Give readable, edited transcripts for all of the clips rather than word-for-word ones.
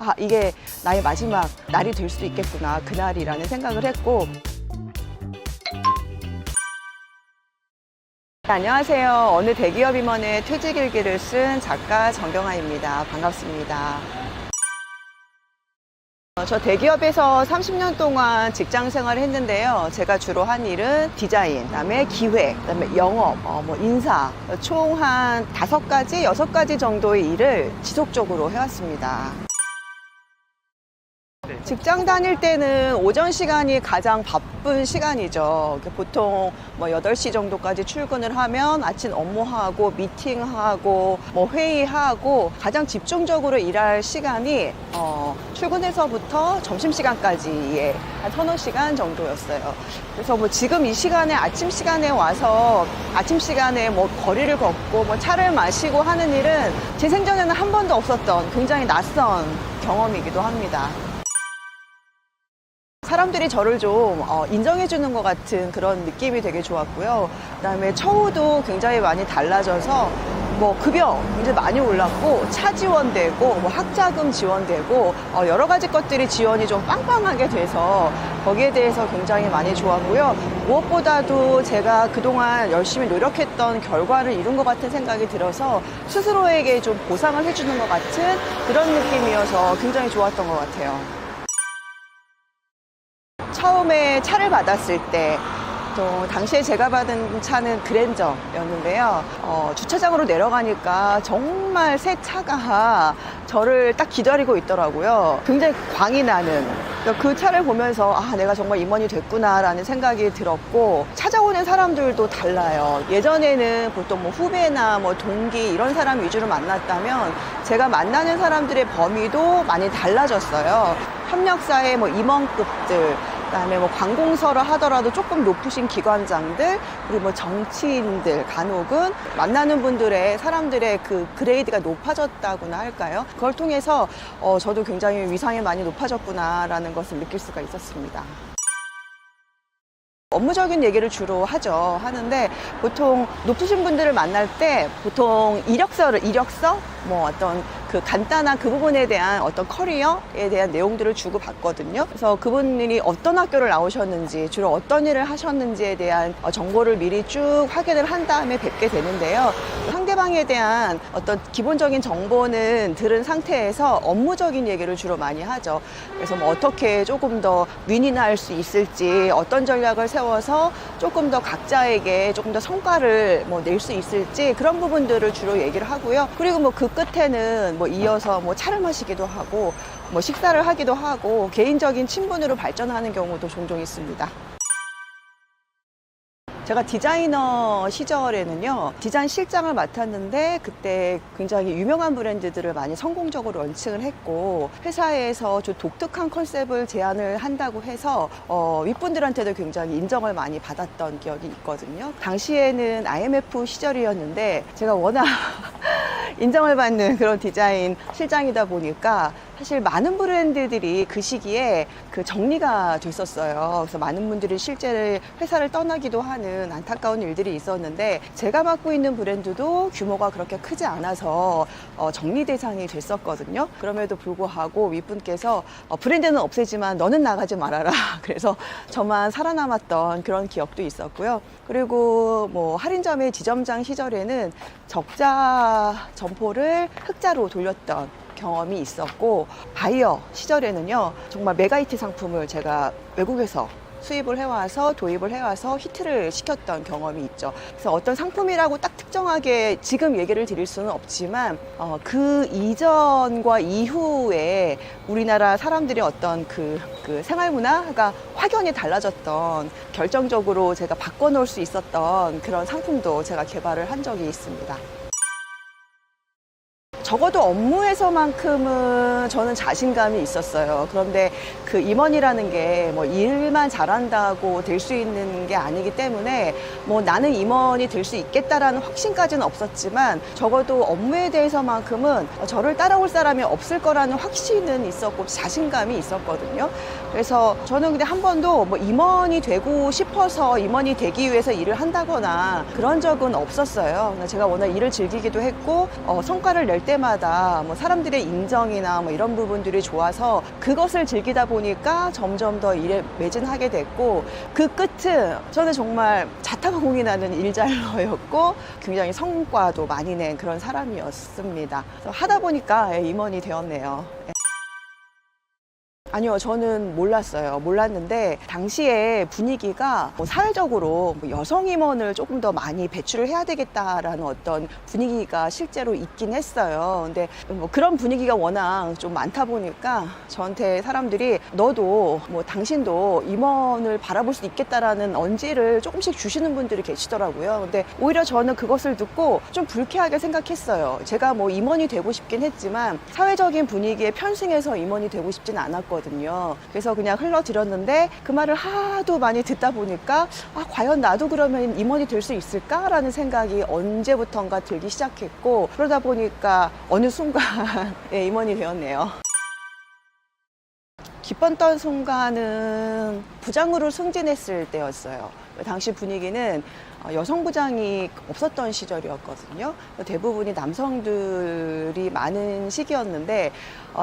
아, 이게 나의 마지막 날이 될 수도 있겠구나, 그날이라는 생각을 했고. 안녕하세요. 어느 대기업 임원의 퇴직일기를 쓴 작가 정경아입니다. 반갑습니다. 저 대기업에서 30년 동안 직장 생활을 했는데요. 제가 주로 한 일은 디자인, 그다음에 기획, 그다음에 영업, 인사, 총 한 5가지, 6가지 정도의 일을 지속적으로 해왔습니다. 직장 다닐 때는 오전 시간이 가장 바쁜 시간이죠. 보통 8시 정도까지 출근을 하면 아침 업무하고 미팅하고 회의하고 가장 집중적으로 일할 시간이 출근해서부터 점심시간까지의 한 3-4시간 정도였어요. 그래서 지금 이 시간에 아침 시간에 와서 아침 시간에 거리를 걷고 차를 마시고 하는 일은 제 생전에는 한 번도 없었던 굉장히 낯선 경험이기도 합니다. 사람들이 저를 좀 인정해주는 것 같은 그런 느낌이 되게 좋았고요. 그다음에 처우도 굉장히 많이 달라져서 급여 굉장히 많이 올랐고, 차 지원되고 학자금 지원되고 여러 가지 것들이 지원이 좀 빵빵하게 돼서 거기에 대해서 굉장히 많이 좋았고요. 무엇보다도 제가 그동안 열심히 노력했던 결과를 이룬 것 같은 생각이 들어서 스스로에게 좀 보상을 해주는 것 같은 그런 느낌이어서 굉장히 좋았던 것 같아요. 처음에 차를 받았을 때, 또 당시에 제가 받은 차는 그랜저였는데요. 주차장으로 내려가니까 정말 새 차가 저를 딱 기다리고 있더라고요. 굉장히 광이 나는. 그 차를 보면서 내가 정말 임원이 됐구나라는 생각이 들었고, 찾아오는 사람들도 달라요. 예전에는 보통 후배나 동기 이런 사람 위주로 만났다면 제가 만나는 사람들의 범위도 많이 달라졌어요. 협력사의 임원급들, 그다음에 관공서를 하더라도 조금 높으신 기관장들, 그리고 정치인들, 간혹은 만나는 분들의 사람들의 그 그레이드가 높아졌다고나 할까요? 그걸 통해서 저도 굉장히 위상이 많이 높아졌구나라는 것을 느낄 수가 있었습니다. 업무적인 얘기를 주로 하는데, 보통 높으신 분들을 만날 때 보통 이력서, 어떤 그 간단한 그 부분에 대한 어떤 커리어에 대한 내용들을 주고 받거든요. 그래서 그분이 어떤 학교를 나오셨는지, 주로 어떤 일을 하셨는지에 대한 정보를 미리 쭉 확인을 한 다음에 뵙게 되는데요. 상대방에 대한 어떤 기본적인 정보는 들은 상태에서 업무적인 얘기를 주로 많이 하죠. 그래서 어떻게 조금 더 윈윈할 수 있을지, 어떤 전략을 세워서 조금 더 각자에게 조금 더 성과를 낼 수 있을지, 그런 부분들을 주로 얘기를 하고요. 그리고 그 끝에는 이어서 차를 마시기도 하고 식사를 하기도 하고 개인적인 친분으로 발전하는 경우도 종종 있습니다. 제가 디자이너 시절에는요, 디자인 실장을 맡았는데 그때 굉장히 유명한 브랜드들을 많이 성공적으로 런칭을 했고, 회사에서 좀 독특한 컨셉을 제안을 한다고 해서 윗분들한테도 굉장히 인정을 많이 받았던 기억이 있거든요. 당시에는 IMF 시절이었는데 제가 워낙 인정을 받는 그런 디자인 실장이다 보니까 사실 많은 브랜드들이 그 시기에 정리가 됐었어요. 그래서 많은 분들이 실제 회사를 떠나기도 하는 안타까운 일들이 있었는데, 제가 맡고 있는 브랜드도 규모가 그렇게 크지 않아서 정리 대상이 됐었거든요. 그럼에도 불구하고 윗분께서 브랜드는 없애지만 너는 나가지 말아라. 그래서 저만 살아남았던 그런 기억도 있었고요. 그리고 할인점의 지점장 시절에는 적자 점포를 흑자로 돌렸던 경험이 있었고, 바이어 시절에는요, 정말 메가히트 상품을 제가 외국에서 수입을 해와서 도입을 해와서 히트를 시켰던 경험이 있죠. 그래서 어떤 상품이라고 딱 특정하게 지금 얘기를 드릴 수는 없지만 그 이전과 이후에 우리나라 사람들의 어떤 그 생활 문화가 확연히 달라졌던, 결정적으로 제가 바꿔놓을 수 있었던 그런 상품도 제가 개발을 한 적이 있습니다. 적어도 업무에서만큼은 저는 자신감이 있었어요. 그런데 그 임원이라는 게 일만 잘한다고 될 수 있는 게 아니기 때문에 나는 임원이 될 수 있겠다라는 확신까지는 없었지만, 적어도 업무에 대해서만큼은 저를 따라올 사람이 없을 거라는 확신은 있었고 자신감이 있었거든요. 그래서 저는 근데 한 번도 임원이 되고 싶어서 임원이 되기 위해서 일을 한다거나 그런 적은 없었어요. 제가 워낙 일을 즐기기도 했고 성과를 낼 때 때마다 뭐 사람들의 인정이나 뭐 이런 부분들이 좋아서 그것을 즐기다 보니까 점점 더 일에 매진하게 됐고, 그 끝은 저는 정말 자타공이 나는 일잘러였고 굉장히 성과도 많이 낸 그런 사람이었습니다. 그래서 하다 보니까 임원이 되었네요. 아니요, 저는 몰랐어요. 몰랐는데 당시에 분위기가 뭐 사회적으로 뭐 여성 임원을 조금 더 많이 배출을 해야 되겠다라는 어떤 분위기가 실제로 있긴 했어요. 근데 뭐 그런 분위기가 워낙 좀 많다 보니까 저한테 사람들이 너도 뭐 당신도 임원을 바라볼 수 있겠다라는 언지를 조금씩 주시는 분들이 계시더라고요. 근데 오히려 저는 그것을 듣고 좀 불쾌하게 생각했어요. 제가 뭐 임원이 되고 싶긴 했지만 사회적인 분위기에 편승해서 임원이 되고 싶진 않았거든요. 그래서 그냥 흘러들었는데 그 말을 하도 많이 듣다 보니까 과연 나도 그러면 임원이 될 수 있을까라는 생각이 언제부턴가 들기 시작했고, 그러다 보니까 어느 순간 임원이 되었네요. 기뻤던 순간은 부장으로 승진했을 때였어요. 당시 분위기는 여성 부장이 없었던 시절이었거든요. 대부분이 남성들이 많은 시기였는데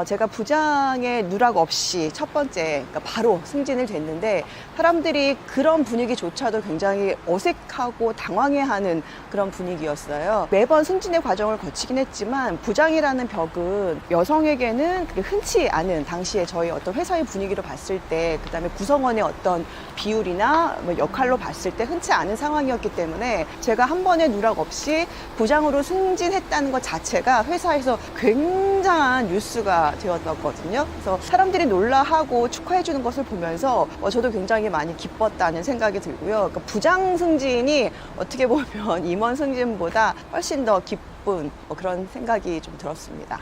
제가 부장의 누락 없이 첫 번째, 그러니까 바로 승진을 됐는데 사람들이 그런 분위기조차도 굉장히 어색하고 당황해하는 그런 분위기였어요. 매번 승진의 과정을 거치긴 했지만 부장이라는 벽은 여성에게는 그게 흔치 않은, 당시에 저희 어떤 회사의 분위기로 봤을 때, 그다음에 구성원의 어떤 비율이나 뭐 역할로 봤을 때 흔치 않은 상황이었기 때문에 제가 한 번의 누락 없이 부장으로 승진했다는 것 자체가 회사에서 굉장한 뉴스가 되었거든요. 그래서 사람들이 놀라하고 축하해주는 것을 보면서 저도 굉장히 많이 기뻤다는 생각이 들고요. 그러니까 부장 승진이 어떻게 보면 임원 승진보다 훨씬 더 기쁜 그런 생각이 좀 들었습니다.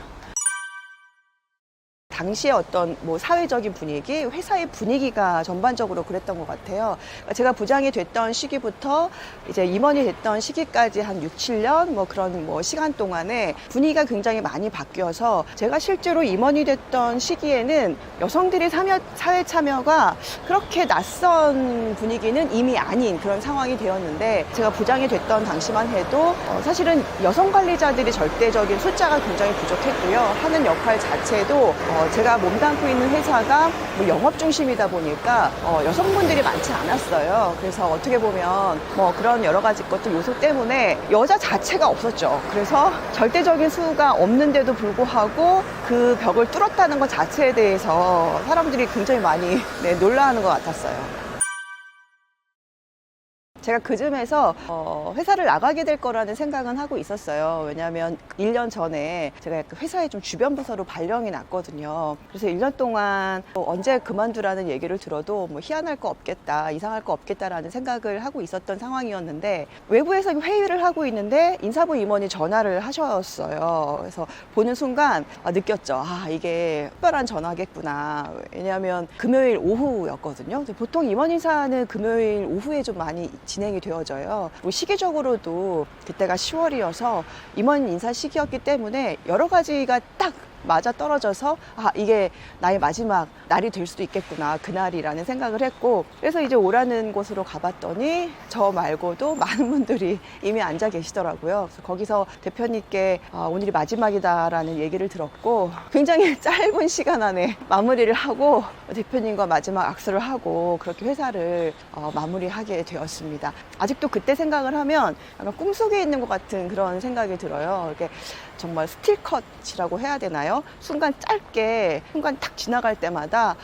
당시에 어떤 뭐 사회적인 분위기, 회사의 분위기가 전반적으로 그랬던 것 같아요. 제가 부장이 됐던 시기부터 이제 임원이 됐던 시기까지 한 6, 7년 뭐 그런 뭐 시간 동안에 분위기가 굉장히 많이 바뀌어서 제가 실제로 임원이 됐던 시기에는 여성들의 사회 참여가 그렇게 낯선 분위기는 이미 아닌 그런 상황이 되었는데, 제가 부장이 됐던 당시만 해도 사실은 여성 관리자들이 절대적인 숫자가 굉장히 부족했고요. 하는 역할 자체도 제가 몸담고 있는 회사가 뭐 영업 중심이다 보니까 여성분들이 많지 않았어요. 그래서 어떻게 보면 뭐 그런 여러 가지 것들 요소 때문에 여자 자체가 없었죠. 그래서 절대적인 수가 없는데도 불구하고 그 벽을 뚫었다는 것 자체에 대해서 사람들이 굉장히 많이 놀라하는 것 같았어요. 제가 그쯤에서 회사를 나가게 될 거라는 생각은 하고 있었어요. 왜냐하면 1년 전에 제가 회사에 좀 주변 부서로 발령이 났거든요. 그래서 1년 동안 언제 그만두라는 얘기를 들어도 뭐 희한할 거 없겠다, 이상할 거 없겠다라는 생각을 하고 있었던 상황이었는데, 외부에서 회의를 하고 있는데 인사부 임원이 전화를 하셨어요. 그래서 보는 순간 느꼈죠. 이게 특별한 전화겠구나. 왜냐하면 금요일 오후였거든요. 보통 임원 인사는 금요일 오후에 좀 많이 진행이 되어져요. 시기적으로도 그때가 10월이어서 임원 인사 시기였기 때문에 여러 가지가 딱 맞아 떨어져서 이게 나의 마지막 날이 될 수도 있겠구나, 그날이라는 생각을 했고, 그래서 이제 오라는 곳으로 가봤더니 저 말고도 많은 분들이 이미 앉아 계시더라고요. 그래서 거기서 대표님께 오늘이 마지막이다라는 얘기를 들었고, 굉장히 짧은 시간 안에 마무리를 하고 대표님과 마지막 악수를 하고 그렇게 회사를 마무리하게 되었습니다. 아직도 그때 생각을 하면 약간 꿈속에 있는 것 같은 그런 생각이 들어요. 이렇게 정말 스틸컷이라고 해야 되나요? 순간 짧게, 순간 탁 지나갈 때마다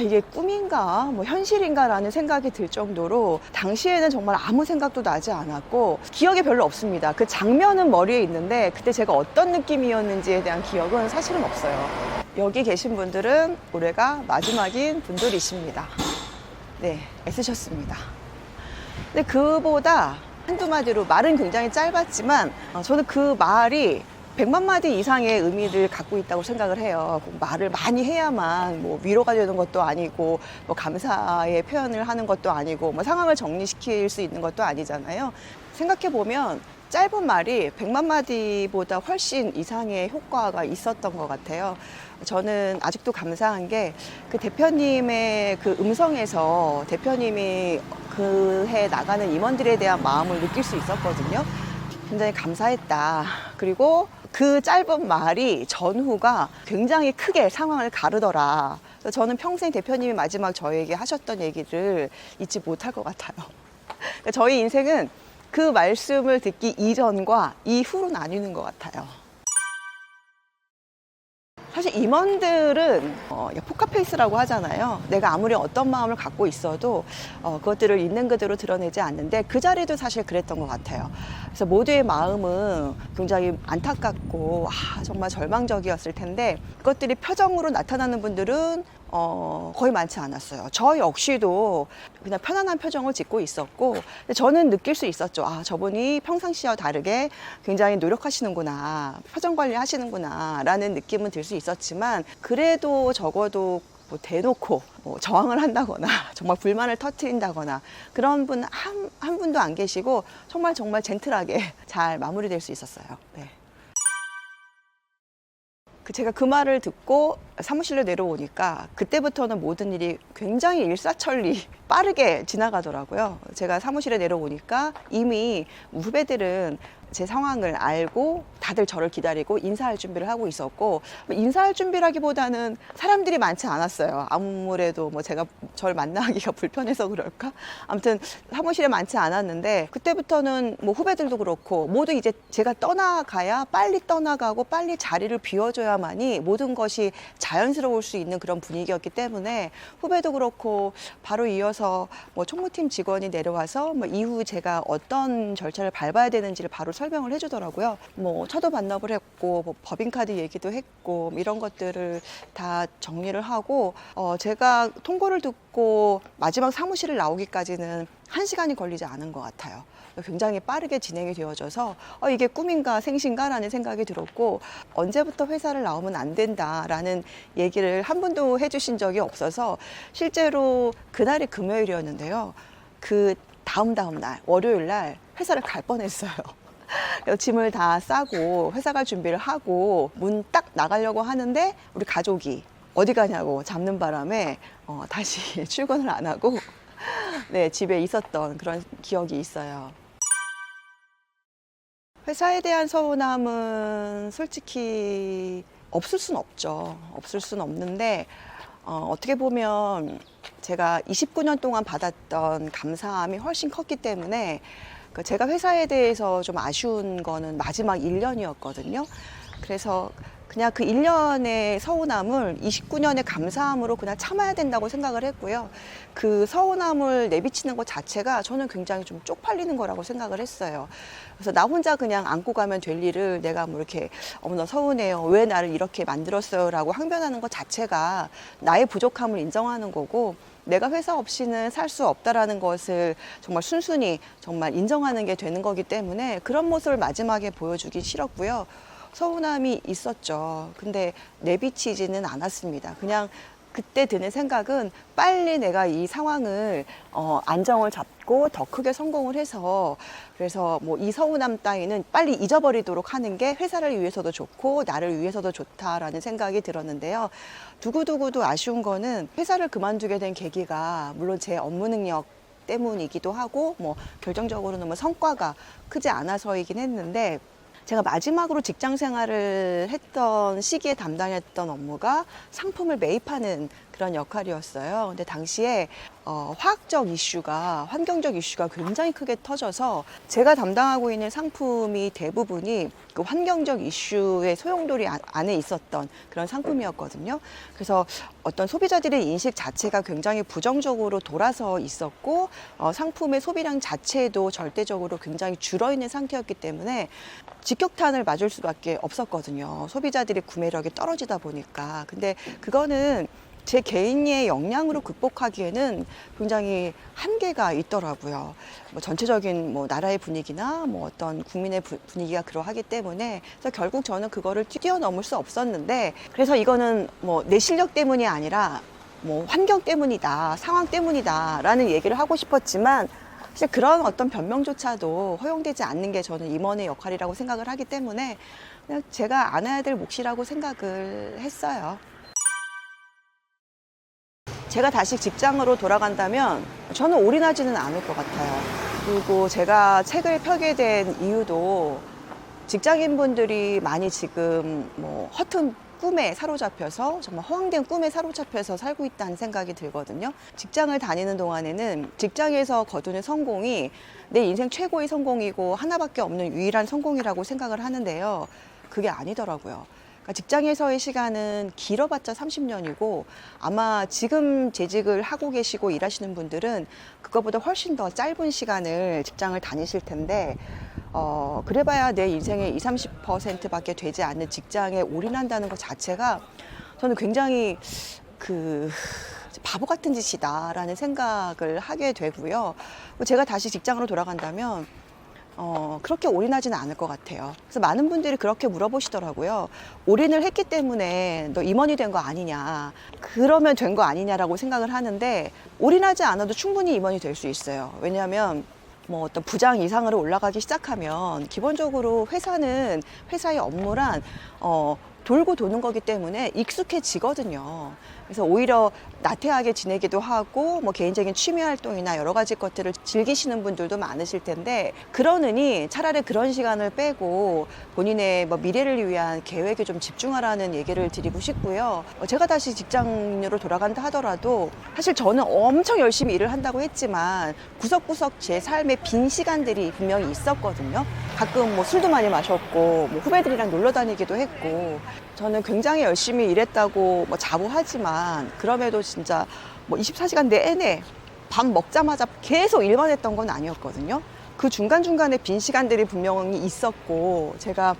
이게 꿈인가 뭐 현실인가 라는 생각이 들 정도로 당시에는 정말 아무 생각도 나지 않았고 기억이 별로 없습니다. 그 장면은 머리에 있는데 그때 제가 어떤 느낌이었는지에 대한 기억은 사실은 없어요. 여기 계신 분들은 올해가 마지막인 분들이십니다. 네, 애쓰셨습니다. 근데 그보다 한두 마디로, 말은 굉장히 짧았지만 저는 그 말이 100만 마디 이상의 의미를 갖고 있다고 생각을 해요. 말을 많이 해야만 뭐 위로가 되는 것도 아니고, 뭐 감사의 표현을 하는 것도 아니고, 뭐 상황을 정리시킬 수 있는 것도 아니잖아요. 생각해보면 짧은 말이 100만 마디보다 훨씬 이상의 효과가 있었던 것 같아요. 저는 아직도 감사한 게 그 대표님의 그 음성에서 대표님이 그 해 나가는 임원들에 대한 마음을 느낄 수 있었거든요. 굉장히 감사했다. 그리고 그 짧은 말이 전후가 굉장히 크게 상황을 가르더라. 그래서 저는 평생 대표님이 마지막 저에게 하셨던 얘기를 잊지 못할 것 같아요. 그러니까 저희 인생은 그 말씀을 듣기 이전과 이후로 나뉘는 것 같아요. 사실 임원들은 포카페이스라고 하잖아요. 내가 아무리 어떤 마음을 갖고 있어도 그것들을 있는 그대로 드러내지 않는데 그 자리도 사실 그랬던 것 같아요. 그래서 모두의 마음은 굉장히 안타깝고 정말 절망적이었을 텐데 그것들이 표정으로 나타나는 분들은 거의 많지 않았어요. 저 역시도 그냥 편안한 표정을 짓고 있었고 저는 느낄 수 있었죠. 저분이 평상시와 다르게 굉장히 노력하시는구나, 표정 관리 하시는구나 라는 느낌은 들 수 있었지만 그래도 적어도 뭐 대놓고 저항을 한다거나 정말 불만을 터뜨린다거나 그런 분 한 분도 안 계시고 정말 젠틀하게 잘 마무리될 수 있었어요. 네. 제가 그 말을 듣고 사무실로 내려오니까 그때부터는 모든 일이 굉장히 일사천리 빠르게 지나가더라고요. 제가 사무실에 내려오니까 이미 후배들은 제 상황을 알고 다들 저를 기다리고 인사할 준비를 하고 있었고, 인사할 준비라기보다는 사람들이 많지 않았어요. 아무래도 제가 저를 만나기가 불편해서 그럴까? 아무튼 사무실에 많지 않았는데 그때부터는 후배들도 그렇고 모두 이제 제가 떠나가야 빨리 떠나가고 빨리 자리를 비워줘야만이 모든 것이 자연스러울 수 있는 그런 분위기였기 때문에 후배도 그렇고 바로 이어서 총무팀 직원이 내려와서 이후 제가 어떤 절차를 밟아야 되는지를 바로 설명을 해주더라고요. 차도 반납을 했고 법인카드 얘기도 했고 이런 것들을 다 정리를 하고 제가 통보를 듣고 마지막 사무실을 나오기까지는 1시간이 걸리지 않은 것 같아요. 굉장히 빠르게 진행이 되어져서 이게 꿈인가 생신가라는 생각이 들었고 언제부터 회사를 나오면 안 된다라는 얘기를 한 번도 해주신 적이 없어서 실제로 그날이 금요일이었는데요. 그 다음 날 월요일 날 회사를 갈 뻔했어요. 짐을 다 싸고 회사 갈 준비를 하고 문 딱 나가려고 하는데 우리 가족이 어디 가냐고 잡는 바람에 다시 출근을 안 하고 네, 집에 있었던 그런 기억이 있어요. 회사에 대한 서운함은 솔직히 없을 순 없죠. 없을 순 없는데 어떻게 보면 제가 29년 동안 받았던 감사함이 훨씬 컸기 때문에 제가 회사에 대해서 좀 아쉬운 거는 마지막 1년이었거든요. 그래서 그냥 그 1년의 서운함을 29년의 감사함으로 그냥 참아야 된다고 생각을 했고요. 그 서운함을 내비치는 것 자체가 저는 굉장히 좀 쪽팔리는 거라고 생각을 했어요. 그래서 나 혼자 그냥 안고 가면 될 일을 내가 이렇게 너 서운해요. 왜 나를 이렇게 만들었어요? 라고 항변하는 것 자체가 나의 부족함을 인정하는 거고 내가 회사 없이는 살 수 없다라는 것을 정말 순순히 정말 인정하는 게 되는 거기 때문에 그런 모습을 마지막에 보여주기 싫었고요. 서운함이 있었죠. 근데 내비치지는 않았습니다. 그냥 그때 드는 생각은 빨리 내가 이 상황을 안정을 잡고 더 크게 성공을 해서 그래서 이 서운함 따위는 빨리 잊어버리도록 하는 게 회사를 위해서도 좋고 나를 위해서도 좋다라는 생각이 들었는데요. 두고두고도 아쉬운 거는 회사를 그만두게 된 계기가 물론 제 업무 능력 때문이기도 하고 결정적으로는 성과가 크지 않아서이긴 했는데 제가 마지막으로 직장 생활을 했던 시기에 담당했던 업무가 상품을 매입하는 그런 역할이었어요. 근데 당시에 화학적 이슈가, 환경적 이슈가 굉장히 크게 터져서 제가 담당하고 있는 상품이 대부분이 그 환경적 이슈의 소용돌이 안에 있었던 그런 상품이었거든요. 그래서 어떤 소비자들의 인식 자체가 굉장히 부정적으로 돌아서 있었고 상품의 소비량 자체도 절대적으로 굉장히 줄어있는 상태였기 때문에 직격탄을 맞을 수밖에 없었거든요. 소비자들의 구매력이 떨어지다 보니까. 근데 그거는 제 개인의 역량으로 극복하기에는 굉장히 한계가 있더라고요. 전체적인 나라의 분위기나 어떤 국민의 분위기가 그러하기 때문에 그래서 결국 저는 그거를 뛰어넘을 수 없었는데 그래서 이거는 내 실력 때문이 아니라 환경 때문이다, 상황 때문이다 라는 얘기를 하고 싶었지만 사실 그런 어떤 변명조차도 허용되지 않는 게 저는 임원의 역할이라고 생각을 하기 때문에 그냥 제가 안아야 될 몫이라고 생각을 했어요. 제가 다시 직장으로 돌아간다면 저는 올인하지는 않을 것 같아요. 그리고 제가 책을 펴게 된 이유도 직장인분들이 많이 지금 뭐 허튼 꿈에 사로잡혀서 정말 허황된 꿈에 사로잡혀서 살고 있다는 생각이 들거든요. 직장을 다니는 동안에는 직장에서 거두는 성공이 내 인생 최고의 성공이고 하나밖에 없는 유일한 성공이라고 생각을 하는데요. 그게 아니더라고요. 그러니까 직장에서의 시간은 길어봤자 30년이고 아마 지금 재직을 하고 계시고 일하시는 분들은 그거보다 훨씬 더 짧은 시간을 직장을 다니실 텐데 그래봐야 내 인생의 20, 30%밖에 되지 않는 직장에 올인한다는 것 자체가 저는 굉장히 바보 같은 짓이다라는 생각을 하게 되고요. 제가 다시 직장으로 돌아간다면 그렇게 올인하지는 않을 것 같아요. 그래서 많은 분들이 그렇게 물어보시더라고요. 올인을 했기 때문에 너 임원이 된 거 아니냐, 그러면 된 거 아니냐라고 생각을 하는데 올인하지 않아도 충분히 임원이 될 수 있어요. 왜냐하면 뭐 어떤 부장 이상으로 올라가기 시작하면 기본적으로 회사는 회사의 업무란 돌고 도는 거기 때문에 익숙해지거든요. 그래서 오히려 나태하게 지내기도 하고 뭐 개인적인 취미 활동이나 여러 가지 것들을 즐기시는 분들도 많으실 텐데 그러느니 차라리 그런 시간을 빼고 본인의 뭐 미래를 위한 계획에 좀 집중하라는 얘기를 드리고 싶고요. 제가 다시 직장으로 돌아간다 하더라도 사실 저는 엄청 열심히 일을 한다고 했지만 구석구석 제 삶의 빈 시간들이 분명히 있었거든요. 가끔 뭐 술도 많이 마셨고 뭐 후배들이랑 놀러 다니기도 했고 저는 굉장히 열심히 일했다고 뭐 자부하지만 그럼에도 진짜 뭐 24시간 내내 밥 먹자마자 계속 일만 했던 건 아니었거든요. 그 중간중간에 빈 시간들이 분명히 있었고 제가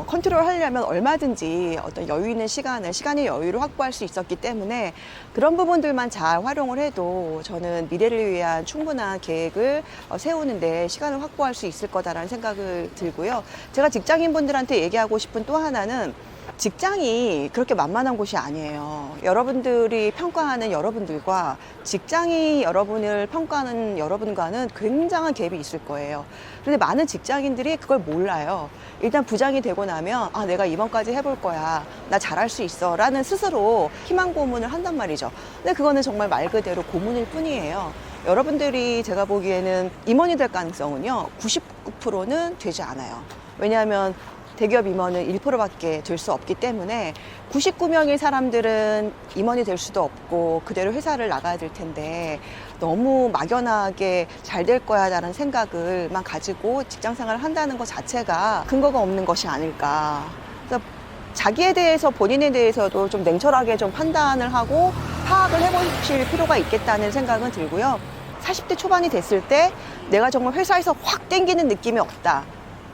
컨트롤 하려면 얼마든지 어떤 여유 있는 시간의 여유를 확보할 수 있었기 때문에 그런 부분들만 잘 활용을 해도 저는 미래를 위한 충분한 계획을 세우는데 시간을 확보할 수 있을 거다라는 생각을 들고요. 제가 직장인분들한테 얘기하고 싶은 또 하나는 직장이 그렇게 만만한 곳이 아니에요. 여러분들이 평가하는 여러분들과 직장이 여러분을 평가하는 여러분과는 굉장한 갭이 있을 거예요. 그런데 많은 직장인들이 그걸 몰라요. 일단 부장이 되고 나면 내가 이번까지 해볼 거야. 나 잘할 수 있어. 라는 스스로 희망 고문을 한단 말이죠. 근데 그거는 정말 말 그대로 고문일 뿐이에요. 여러분들이 제가 보기에는 임원이 될 가능성은요 99%는 되지 않아요. 왜냐하면 대기업 임원은 1%밖에 될 수 없기 때문에 99명의 사람들은 임원이 될 수도 없고 그대로 회사를 나가야 될 텐데 너무 막연하게 잘 될 거야 라는 생각을만 가지고 직장 생활을 한다는 것 자체가 근거가 없는 것이 아닐까. 그래서 자기에 대해서 본인에 대해서도 좀 냉철하게 좀 판단을 하고 파악을 해보실 필요가 있겠다는 생각은 들고요. 40대 초반이 됐을 때 내가 정말 회사에서 확 땡기는 느낌이 없다.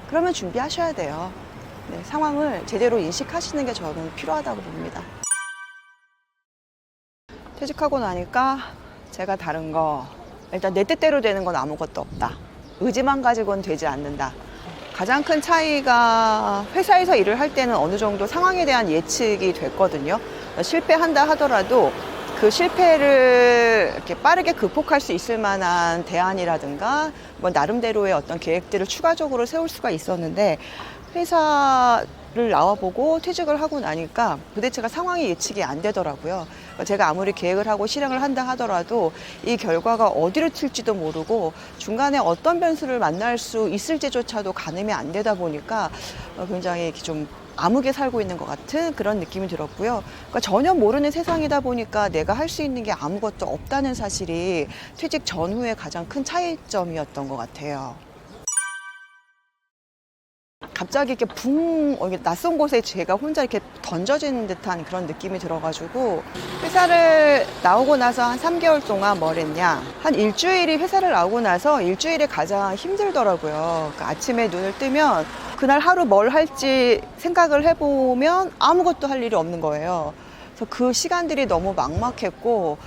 그러면 준비하셔야 돼요. 네, 상황을 제대로 인식하시는 게 저는 필요하다고 봅니다. 퇴직하고 나니까 제가 다른 거 일단 내 뜻대로 되는 건 아무것도 없다. 의지만 가지고는 되지 않는다. 가장 큰 차이가 회사에서 일을 할 때는 어느 정도 상황에 대한 예측이 됐거든요. 실패한다 하더라도 그 실패를 이렇게 빠르게 극복할 수 있을 만한 대안이라든가 뭐 나름대로의 어떤 계획들을 추가적으로 세울 수가 있었는데 회사를 나와보고 퇴직을 하고 나니까 도대체가 상황이 예측이 안 되더라고요. 제가 아무리 계획을 하고 실행을 한다 하더라도 이 결과가 어디로 튈지도 모르고 중간에 어떤 변수를 만날 수 있을지조차도 가늠이 안 되다 보니까 굉장히 좀 암흑에 살고 있는 것 같은 그런 느낌이 들었고요. 그러니까 전혀 모르는 세상이다 보니까 내가 할 수 있는 게 아무것도 없다는 사실이 퇴직 전후의 가장 큰 차이점이었던 것 같아요. 갑자기 이렇게 낯선 곳에 제가 혼자 이렇게 던져진 듯한 그런 느낌이 들어가지고 회사를 나오고 나서 한 3개월 동안 뭘 했냐. 한 일주일이 회사를 나오고 나서 일주일이 가장 힘들더라고요. 그러니까 아침에 눈을 뜨면 그날 하루 뭘 할지 생각을 해보면 아무것도 할 일이 없는 거예요. 그래서 그 시간들이 너무 막막했고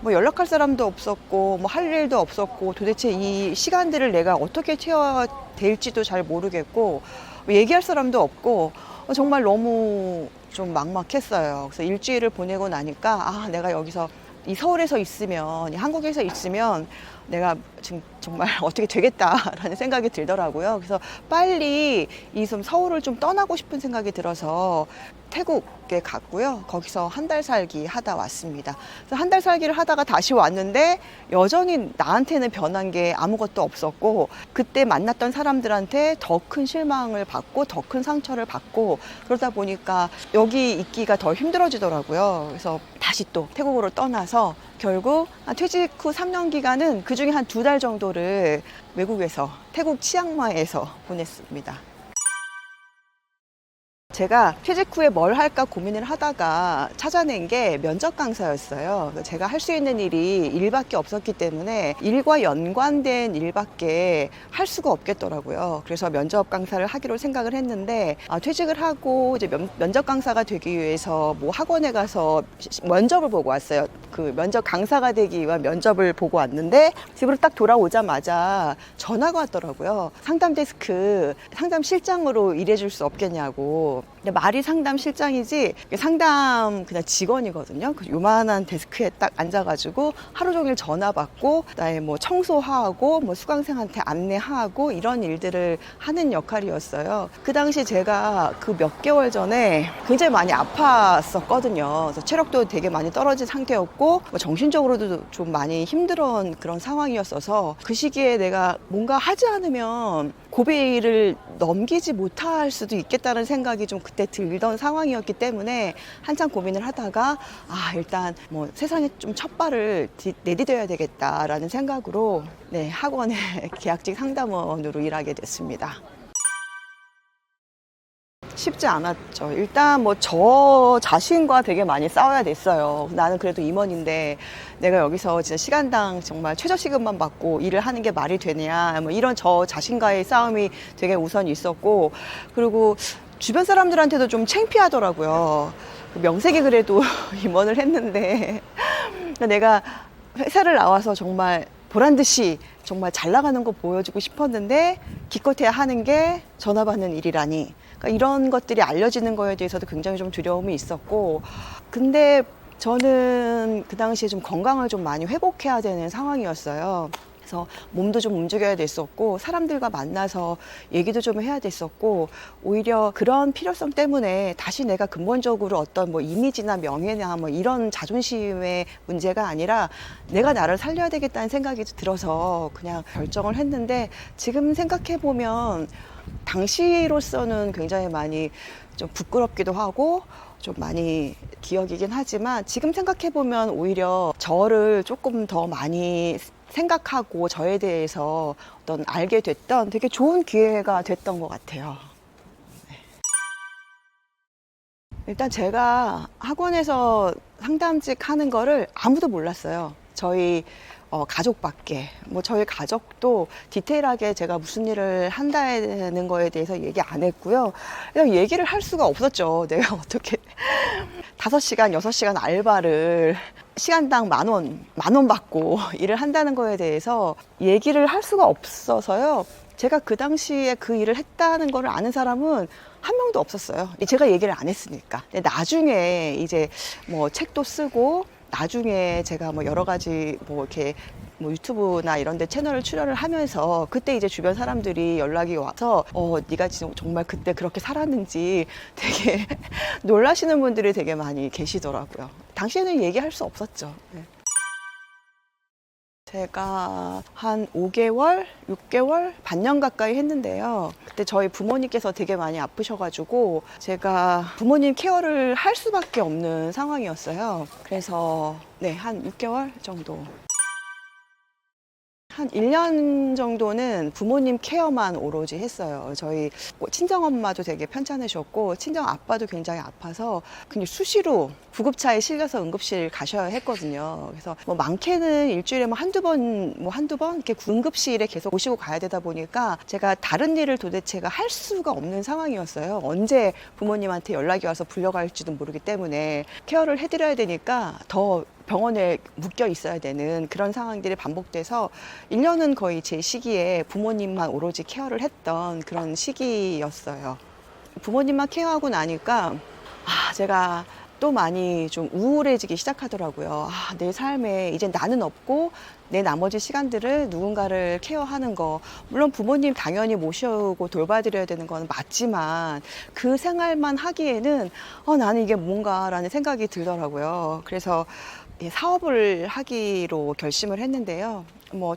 뭐 연락할 사람도 없었고 뭐 할 일도 없었고 도대체 이 시간들을 내가 어떻게 채워야 될지도 잘 모르겠고 얘기할 사람도 없고 정말 너무 좀 막막했어요. 그래서 일주일을 보내고 나니까 내가 여기서 이 서울에서 있으면 이 한국에서 있으면 내가 지금 정말 어떻게 되겠다라는 생각이 들더라고요. 그래서 빨리 이 좀 서울을 좀 떠나고 싶은 생각이 들어서 태국에 갔고요. 거기서 한 달 살기 하다 왔습니다. 그래서 한 달 살기를 하다가 다시 왔는데 여전히 나한테는 변한 게 아무것도 없었고, 그때 만났던 사람들한테 더 큰 실망을 받고 더 큰 상처를 받고, 그러다 보니까 여기 있기가 더 힘들어지더라고요. 그래서 다시 또 태국으로 떠나서 결국 퇴직 후 3년 기간은 그중에 한 2달 정도를 외국에서, 태국 치앙마이에서 보냈습니다. 제가 퇴직 후에 뭘 할까 고민을 하다가 찾아낸 게 면접 강사였어요. 제가 할 수 있는 일이 일밖에 없었기 때문에 일과 연관된 일밖에 할 수가 없겠더라고요. 그래서 면접 강사를 하기로 생각을 했는데, 퇴직을 하고 이제 면접 강사가 되기 위해서 뭐 학원에 가서 면접을 보고 왔어요. 그 면접 강사가 되기 위한 면접을 보고 왔는데 집으로 딱 돌아오자마자 전화가 왔더라고요. 상담 데스크 상담 실장으로 일해줄 수 없겠냐고. 근데 말이 상담 실장이지 상담 그냥 직원이거든요. 그 요만한 데스크에 딱 앉아가지고 하루 종일 전화 받고, 그다음에 뭐 청소하고 뭐 수강생한테 안내하고 이런 일들을 하는 역할이었어요. 그 당시 제가 그 몇 개월 전에 굉장히 많이 아팠었거든요. 그래서 체력도 되게 많이 떨어진 상태였고, 뭐 정신적으로도 좀 많이 힘들었던 그런 상황이었어서 그 시기에 내가 뭔가 하지 않으면 고비를 넘기지 못할 수도 있겠다는 생각이 좀 그때 들던 상황이었기 때문에 한참 고민을 하다가 일단 뭐 세상에 좀 첫 발을 내디뎌야 되겠다라는 생각으로 학원의 계약직 상담원으로 일하게 됐습니다. 쉽지 않았죠. 일단 뭐 저 자신과 되게 많이 싸워야 됐어요. 나는 그래도 임원인데 내가 여기서 진짜 시간당 정말 최저시급만 받고 일을 하는 게 말이 되냐, 뭐 이런 저 자신과의 싸움이 되게 우선 있었고, 그리고 주변 사람들한테도 좀 창피하더라고요. 명색이 그래도 임원을 했는데 내가 회사를 나와서 정말 보란 듯이 정말 잘 나가는 거 보여주고 싶었는데 기껏해야 하는 게 전화 받는 일이라니. 그러니까 이런 것들이 알려지는 거에 대해서도 굉장히 좀 두려움이 있었고, 근데 저는 그 당시에 좀 건강을 좀 많이 회복해야 되는 상황이었어요. 그래서 몸도 좀 움직여야 됐었고, 사람들과 만나서 얘기도 좀 해야 됐었고, 오히려 그런 필요성 때문에 다시 내가 근본적으로 어떤 뭐 이미지나 명예나 뭐 이런 자존심의 문제가 아니라 내가 나를 살려야 되겠다는 생각이 들어서 그냥 결정을 했는데, 지금 생각해 보면 당시로서는 굉장히 많이 좀 부끄럽기도 하고 좀 많이 기억이긴 하지만, 지금 생각해 보면 오히려 저를 조금 더 많이 생각하고 저에 대해서 어떤 알게 됐던 되게 좋은 기회가 됐던 것 같아요. 일단 제가 학원에서 상담직 하는 거를 아무도 몰랐어요. 저희 가족밖에. 뭐 저희 가족도 디테일하게 제가 무슨 일을 한다는 거에 대해서 얘기 안 했고요. 그냥 얘기를 할 수가 없었죠. 내가 어떻게 5시간, 6시간 알바를 시간당 10,000원 받고 일을 한다는 거에 대해서 얘기를 할 수가 없어서요. 제가 그 당시에 그 일을 했다는 거를 아는 사람은 한 명도 없었어요. 제가 얘기를 안 했으니까. 나중에 이제 뭐 책도 쓰고, 나중에 제가 뭐 여러 가지 뭐 이렇게 뭐 유튜브나 이런 데 채널을 출연을 하면서 그때 이제 주변 사람들이 연락이 와서 네가 정말 그때 그렇게 살았는지 되게 놀라시는 분들이 되게 많이 계시더라고요. 당시에는 얘기할 수 없었죠. 네. 제가 한 5개월, 6개월, 반년 가까이 했는데요. 그때 저희 부모님께서 되게 많이 아프셔가지고 제가 부모님 케어를 할 수밖에 없는 상황이었어요. 그래서 한 6개월 정도. 한 1년 정도는 부모님 케어만 오로지 했어요. 저희 친정엄마도 되게 편찮으셨고, 친정아빠도 굉장히 아파서 그냥 수시로 구급차에 실려서 응급실 가셔야 했거든요. 그래서 뭐 많게는 일주일에 뭐 한두 번 이렇게 응급실에 계속 모시고 가야 되다 보니까 제가 다른 일을 도대체가 할 수가 없는 상황이었어요. 언제 부모님한테 연락이 와서 불려갈지도 모르기 때문에 케어를 해드려야 되니까 더 병원에 묶여 있어야 되는 그런 상황들이 반복돼서 1년은 거의 제 시기에 부모님만 오로지 케어를 했던 그런 시기였어요. 부모님만 케어하고 나니까 제가 또 많이 좀 우울해지기 시작하더라고요. 내 삶에 이제 나는 없고 내 나머지 시간들을 누군가를 케어하는 거, 물론 부모님 당연히 모시고 돌봐드려야 되는 건 맞지만 그 생활만 하기에는 나는 이게 뭔가라는 생각이 들더라고요. 그래서 사업을 하기로 결심을 했는데요.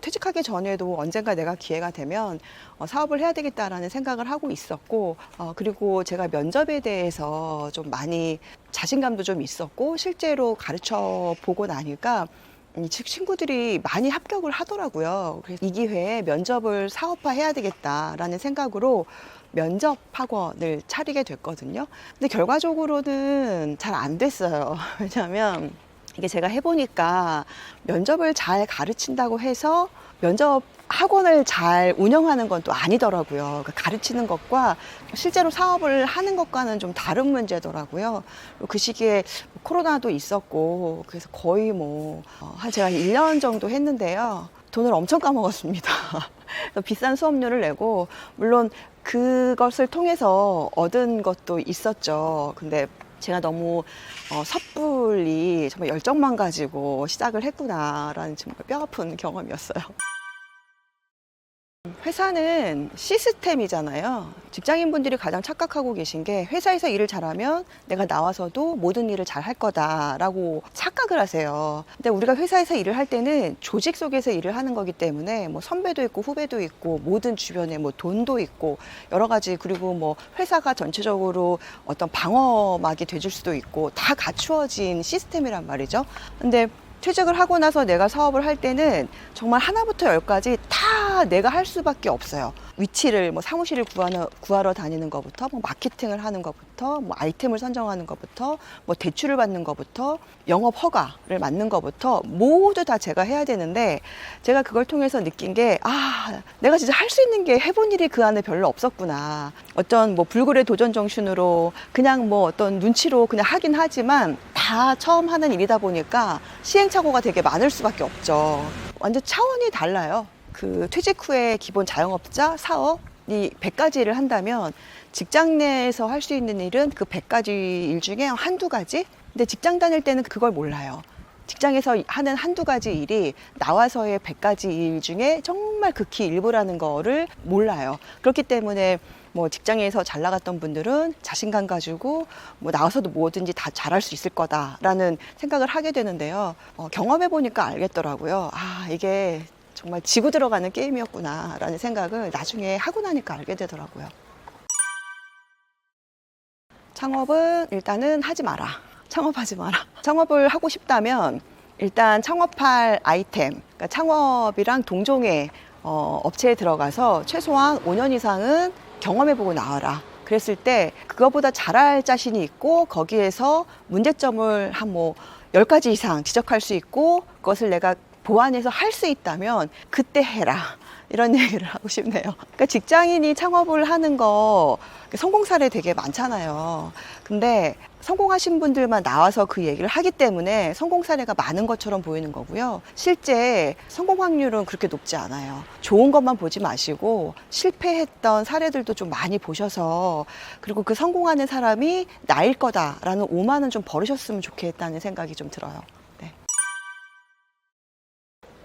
퇴직하기 전에도 언젠가 내가 기회가 되면 사업을 해야 되겠다라는 생각을 하고 있었고, 그리고 제가 면접에 대해서 좀 많이 자신감도 좀 있었고, 실제로 가르쳐 보고 나니까 이 친구들이 많이 합격을 하더라고요. 그래서 이 기회에 면접을 사업화해야 되겠다라는 생각으로 면접 학원을 차리게 됐거든요. 근데 결과적으로는 잘 안 됐어요. 왜냐하면 이게 제가 해보니까 면접을 잘 가르친다고 해서 면접 학원을 잘 운영하는 건 또 아니더라고요. 그러니까 가르치는 것과 실제로 사업을 하는 것과는 좀 다른 문제더라고요. 그 시기에 코로나도 있었고, 그래서 거의 제가 1년 정도 했는데요. 돈을 엄청 까먹었습니다. 비싼 수업료를 내고, 물론 그것을 통해서 얻은 것도 있었죠. 근데 제가 너무 섣불리 정말 열정만 가지고 시작을 했구나라는 정말 뼈아픈 경험이었어요. 회사는 시스템이잖아요. 직장인분들이 가장 착각하고 계신 게 회사에서 일을 잘하면 내가 나와서도 모든 일을 잘 할 거다라고 착각을 하세요. 근데 우리가 회사에서 일을 할 때는 조직 속에서 일을 하는 거기 때문에 선배도 있고 후배도 있고 모든 주변에 돈도 있고 여러 가지, 그리고 회사가 전체적으로 어떤 방어막이 돼줄 수도 있고 다 갖추어진 시스템이란 말이죠. 근데 퇴직을 하고 나서 내가 사업을 할 때는 정말 하나부터 열까지 다 내가 할 수밖에 없어요. 위치를 사무실을 구하러 다니는 것부터 마케팅을 하는 것부터 아이템을 선정하는 것부터 대출을 받는 것부터 영업 허가를 맡는 것부터 모두 다 제가 해야 되는데, 제가 그걸 통해서 느낀 게 내가 진짜 할 수 있는 게 해본 일이 그 안에 별로 없었구나. 어떤 불굴의 도전 정신으로 그냥 어떤 눈치로 그냥 하긴 하지만 다 처음 하는 일이다 보니까 시행착오가 되게 많을 수밖에 없죠. 완전 차원이 달라요. 그 퇴직 후에 기본 자영업자 사업이 100가지 일을 한다면 직장 내에서 할 수 있는 일은 그 100가지 일 중에 한두 가지? 근데 직장 다닐 때는 그걸 몰라요. 직장에서 하는 한두 가지 일이 나와서의 100가지 일 중에 정말 극히 일부라는 거를 몰라요. 그렇기 때문에 직장에서 잘 나갔던 분들은 자신감 가지고 나와서도 뭐든지 다 잘할 수 있을 거다라는 생각을 하게 되는데요. 경험해 보니까 알겠더라고요. 이게 정말 지고 들어가는 게임이었구나 라는 생각을 나중에 하고 나니까 알게 되더라고요. 창업은 일단은 하지 마라. 창업하지 마라. 창업을 하고 싶다면 일단 창업할 아이템, 그러니까 창업이랑 동종의 업체에 들어가서 최소한 5년 이상은 경험해보고 나와라. 그랬을 때 그거보다 잘할 자신이 있고 거기에서 문제점을 한 10가지 이상 지적할 수 있고 그것을 내가 보완해서 할 수 있다면 그때 해라. 이런 얘기를 하고 싶네요. 그러니까 직장인이 창업을 하는 거 성공 사례 되게 많잖아요. 근데 성공하신 분들만 나와서 그 얘기를 하기 때문에 성공 사례가 많은 것처럼 보이는 거고요. 실제 성공 확률은 그렇게 높지 않아요. 좋은 것만 보지 마시고 실패했던 사례들도 좀 많이 보셔서, 그리고 그 성공하는 사람이 나일 거다라는 오만은 좀 버리셨으면 좋겠다는 생각이 좀 들어요.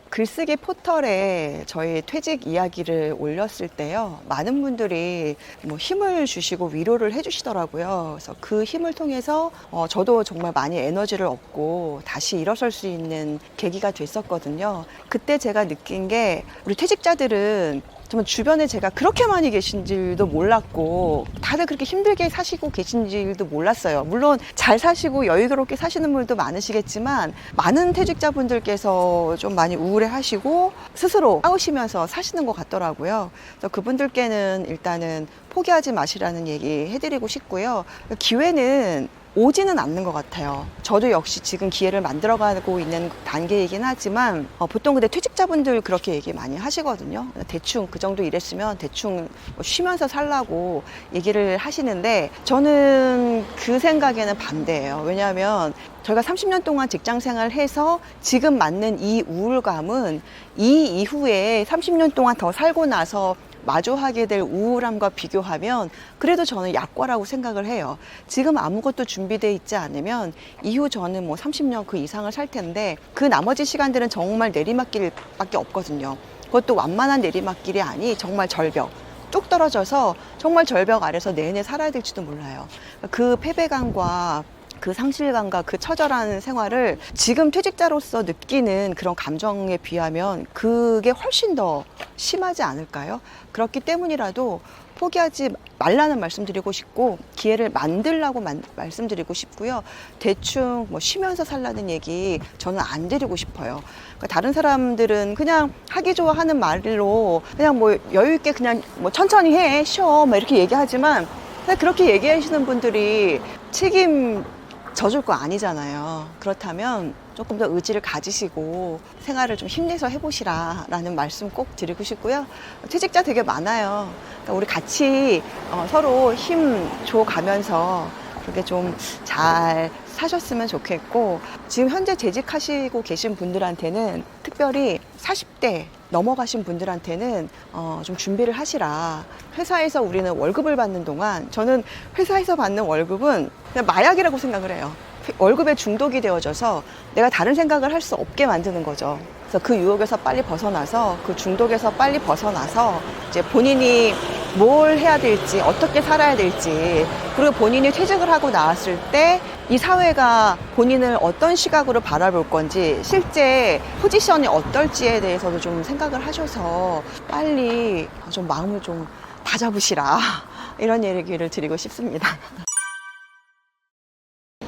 글쓰기 포털에 저희 퇴직 이야기를 올렸을 때요, 많은 분들이 힘을 주시고 위로를 해주시더라고요. 그래서 그 힘을 통해서 저도 정말 많이 에너지를 얻고 다시 일어설 수 있는 계기가 됐었거든요. 그때 제가 느낀 게 우리 퇴직자들은 정말 주변에 제가 그렇게 많이 계신 줄도 몰랐고 다들 그렇게 힘들게 사시고 계신 줄도 몰랐어요. 물론 잘 사시고 여유롭게 사시는 분들도 많으시겠지만 많은 퇴직자분들께서 좀 많이 우울해하시고 스스로 싸우시면서 사시는 것 같더라고요. 그래서 그분들께는 일단은 포기하지 마시라는 얘기 해드리고 싶고요. 기회는 오지는 않는 것 같아요. 저도 역시 지금 기회를 만들어가고 있는 단계이긴 하지만 보통 근데 퇴직자분들 그렇게 얘기 많이 하시거든요. 대충 그 정도 일했으면 대충 쉬면서 살라고 얘기를 하시는데 저는 그 생각에는 반대예요. 왜냐하면 저희가 30년 동안 직장 생활을 해서 지금 맞는 이 우울감은 이 이후에 30년 동안 더 살고 나서 마주하게 될 우울함과 비교하면 그래도 저는 약과라고 생각을 해요. 지금 아무것도 준비되어 있지 않으면 이후 저는 뭐 30년 그 이상을 살 텐데 그 나머지 시간들은 정말 내리막길밖에 없거든요. 그것도 완만한 내리막길이 아니 정말 절벽. 뚝 떨어져서 정말 절벽 아래서 내내 살아야 될지도 몰라요. 그 패배감과 그 상실감과 그 처절한 생활을 지금 퇴직자로서 느끼는 그런 감정에 비하면 그게 훨씬 더 심하지 않을까요? 그렇기 때문이라도 포기하지 말라는 말씀드리고 싶고 기회를 만들라고 말씀드리고 싶고요. 대충 뭐 쉬면서 살라는 얘기 저는 안 드리고 싶어요. 그러니까 다른 사람들은 그냥 하기 좋아하는 말로 그냥 뭐 여유 있게 그냥 뭐 천천히 해, 쉬어, 뭐 이렇게 얘기하지만 그렇게 얘기하시는 분들이 책임 져줄 거 아니잖아요. 그렇다면 조금 더 의지를 가지시고 생활을 좀 힘내서 해보시라 라는 말씀 꼭 드리고 싶고요. 퇴직자 되게 많아요. 그러니까 우리 같이 서로 힘 줘가면서 그렇게 좀 잘 사셨으면 좋겠고, 지금 현재 재직하시고 계신 분들한테는 특별히 40대 넘어가신 분들한테는 좀 준비를 하시라. 회사에서 우리는 월급을 받는 동안 저는 회사에서 받는 월급은 그냥 마약이라고 생각을 해요. 월급에 중독이 되어져서 내가 다른 생각을 할 수 없게 만드는 거죠. 그래서 그 유혹에서 빨리 벗어나서 그 중독에서 빨리 벗어나서 이제 본인이 뭘 해야 될지 어떻게 살아야 될지, 그리고 본인이 퇴직을 하고 나왔을 때 이 사회가 본인을 어떤 시각으로 바라볼 건지, 실제 포지션이 어떨지에 대해서도 좀 생각을 하셔서 빨리 좀 마음을 좀 다잡으시라 이런 얘기를 드리고 싶습니다.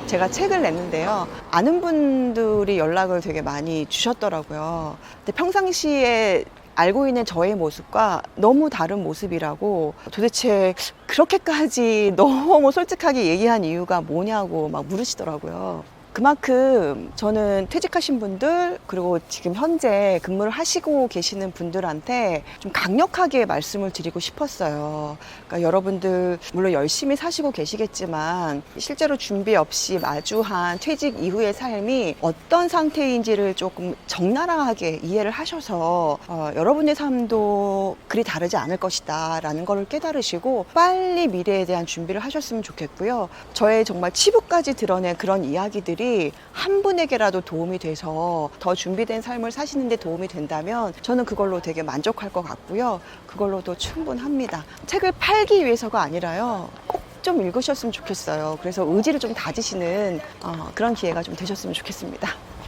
제가 책을 냈는데요. 아는 분들이 연락을 되게 많이 주셨더라고요. 근데 평상시에 알고 있는 저의 모습과 너무 다른 모습이라고, 도대체 그렇게까지 너무 솔직하게 얘기한 이유가 뭐냐고 막 물으시더라고요. 그만큼 저는 퇴직하신 분들, 그리고 지금 현재 근무를 하시고 계시는 분들한테 좀 강력하게 말씀을 드리고 싶었어요. 그러니까 여러분들 물론 열심히 사시고 계시겠지만 실제로 준비 없이 마주한 퇴직 이후의 삶이 어떤 상태인지를 조금 적나라하게 이해를 하셔서 여러분의 삶도 그리 다르지 않을 것이다 라는 걸 깨달으시고 빨리 미래에 대한 준비를 하셨으면 좋겠고요. 저의 정말 치부까지 드러낸 그런 이야기들이 한 분에게라도 도움이 돼서 더 준비된 삶을 사시는 데 도움이 된다면 저는 그걸로 되게 만족할 것 같고요. 그걸로도 충분합니다. 책을 팔기 위해서가 아니라요, 꼭 좀 읽으셨으면 좋겠어요. 그래서 의지를 좀 다지시는 그런 기회가 좀 되셨으면 좋겠습니다.